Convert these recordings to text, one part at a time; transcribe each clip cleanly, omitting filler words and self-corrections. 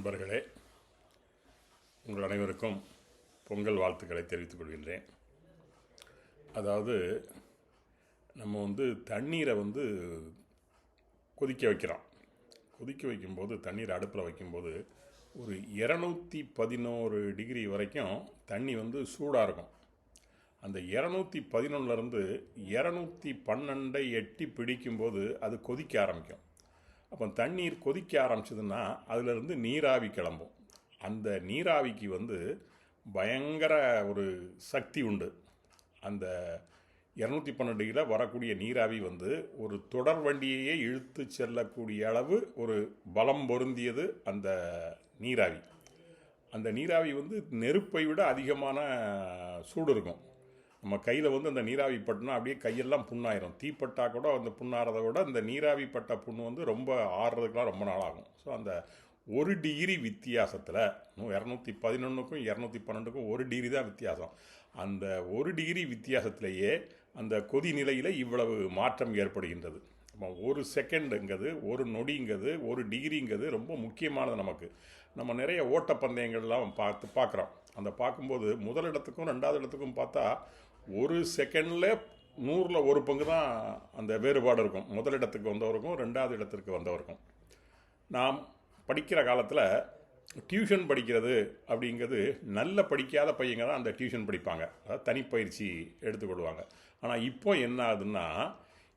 நண்பர்களே, உங்கள் அனைவருக்கும் பொங்கல் வாழ்த்துக்களை தெரிவித்துக் கொள்கின்றேன். அதாவது நம்ம தண்ணீரை கொதிக்க வைக்கிறோம். கொதிக்க வைக்கும்போது தண்ணீர் அடுப்பில் வைக்கும்போது ஒரு 211 டிகிரி வரைக்கும் தண்ணி சூடாக இருக்கும். அந்த 211லேருந்து 212 எட்டி பிடிக்கும்போது அது கொதிக்க ஆரம்பிக்கும். அப்போ தண்ணீர் கொதிக்க ஆரம்பிச்சதுன்னா அதிலிருந்து நீராவி கிளம்பும். அந்த நீராவிக்கு பயங்கர ஒரு சக்தி உண்டு. அந்த 212 டிகிரியில் வரக்கூடிய நீராவி ஒரு தொடர் வண்டியையே இழுத்து செல்லக்கூடிய அளவு ஒரு பலம் பொருந்தியது அந்த நீராவி. அந்த நீராவி நெருப்பை விட அதிகமான சூடு இருக்கும். நம்ம கையில் அந்த நீராவி பட்டுனா அப்படியே கையெல்லாம் புண்ணாயிரும். தீப்பட்டா கூட அந்த புண்ணாறதை விட அந்த நீராவி பட்ட புண்ணு ரொம்ப ஆறுறதுக்கெலாம் ரொம்ப நாள் ஆகும். ஸோ அந்த 1 டிகிரி வித்தியாசத்தில் 211க்கும் 212க்கும் 1 டிகிரி தான் வித்தியாசம். அந்த 1 டிகிரி வித்தியாசத்திலேயே அந்த கொதிநிலையில் இவ்வளவு மாற்றம் ஏற்படுகின்றது. நம்ம 1 செகண்டுங்கிறது 1 நொடிங்கிறது 1 டிகிரிங்கிறது ரொம்ப முக்கியமானது. நம்ம நிறைய ஓட்டப்பந்தயங்கள்லாம் பார்க்குறோம். அந்த பார்க்கும்போது முதல் இடத்துக்கும் 2வது இடத்துக்கும் பார்த்தா 1 செகண்டில் 100ல் 1 பங்கு தான் அந்த வேறுபாடு இருக்கும். முதல் இடத்துக்கு வந்தவருக்கும் 2வது இடத்திற்கு வந்தவருக்கும். நாம் படிக்கிற காலத்தில் டியூஷன் படிக்கிறது அப்படிங்கிறது நல்ல படிக்காத பையங்க தான் அந்த டியூஷன் படிப்பாங்க. அதாவது தனிப்பயிற்சி எடுத்துக்கொள்வாங்க. ஆனால் இப்போ என்ன ஆகுதுன்னா,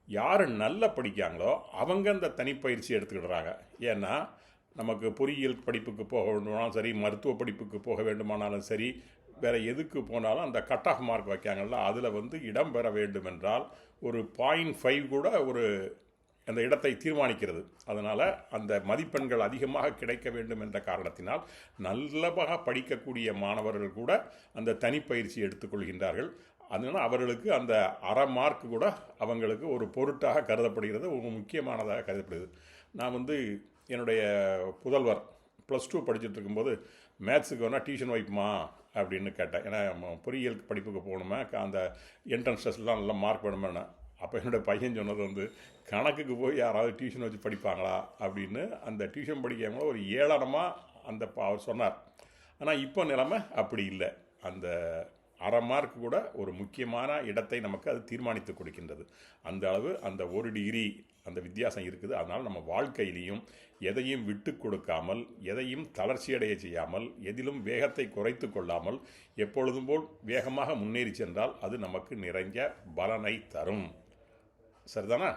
யார் நல்லா படிக்காங்களோ அவங்க அந்த தனிப்பயிற்சி எடுத்துக்கிடுறாங்க. ஏன்னா நமக்கு பொறியியல் படிப்புக்கு போக வேண்டுமானாலும் சரி, மருத்துவ படிப்புக்கு போக வேண்டுமானாலும் சரி, வேறு எதுக்கு போனாலும் அந்த கட் ஆஃப் மார்க் வைக்காங்கல்ல, அதில் இடம் பெற வேண்டும் என்றால் ஒரு 0.5 கூட ஒரு அந்த இடத்தை தீர்மானிக்கிறது. அதனால் அந்த மதிப்பெண்கள் அதிகமாக கிடைக்க வேண்டும் என்ற காரணத்தினால் நல்லதாக படிக்கக்கூடிய மாணவர்கள் கூட அந்த தனிப்பயிற்சி எடுத்துக்கொள்கின்றார்கள். அதனால் அவர்களுக்கு அந்த அரை மார்க் கூட அவங்களுக்கு ஒரு பொருட்டாக கருதப்படுகிறது, ஒரு முக்கியமானதாக கருதப்படுகிறது. நான் என்னுடைய புதல்வர் +2 படிச்சுட்டு இருக்கும்போது மேத்ஸுக்கு வேணால் டியூஷன் வைப்புமா அப்படின்னு கேட்டேன். ஏன்னா பொறியியல் படிப்புக்கு போகணுமே, அந்த என்ட்ரன்ஸ் டெஸ்ட்லாம் நல்லா மார்க் வேணுமே. அப்போ என்னோடய பையன் சொன்னது கணக்குக்கு போய் யாராவது டியூஷன் வச்சு படிப்பாங்களா அப்படின்னு. அந்த டியூஷன் படிக்கிறவங்கள ஒரு ஏளனமாக அவர் சொன்னார். ஆனால் இப்போ நிலைமை அப்படி இல்லை. அந்த அரை மார்க் கூட ஒரு முக்கியமான இடத்தை நமக்கு அது தீர்மானித்து கொடுக்கின்றது. அந்த அளவு அந்த 1 டிகிரி அந்த வித்தியாசம் இருக்குது. அதனால் நம்ம வாழ்க்கையிலையும் எதையும் விட்டு கொடுக்காமல், எதையும் தளர்ச்சியடைய செய்யாமல், எதிலும் வேகத்தை குறைத்து கொள்ளாமல் எப்பொழுதும் போல் வேகமாக முன்னேறி சென்றால் அது நமக்கு நிறைய பலனை தரும். சரிதானா?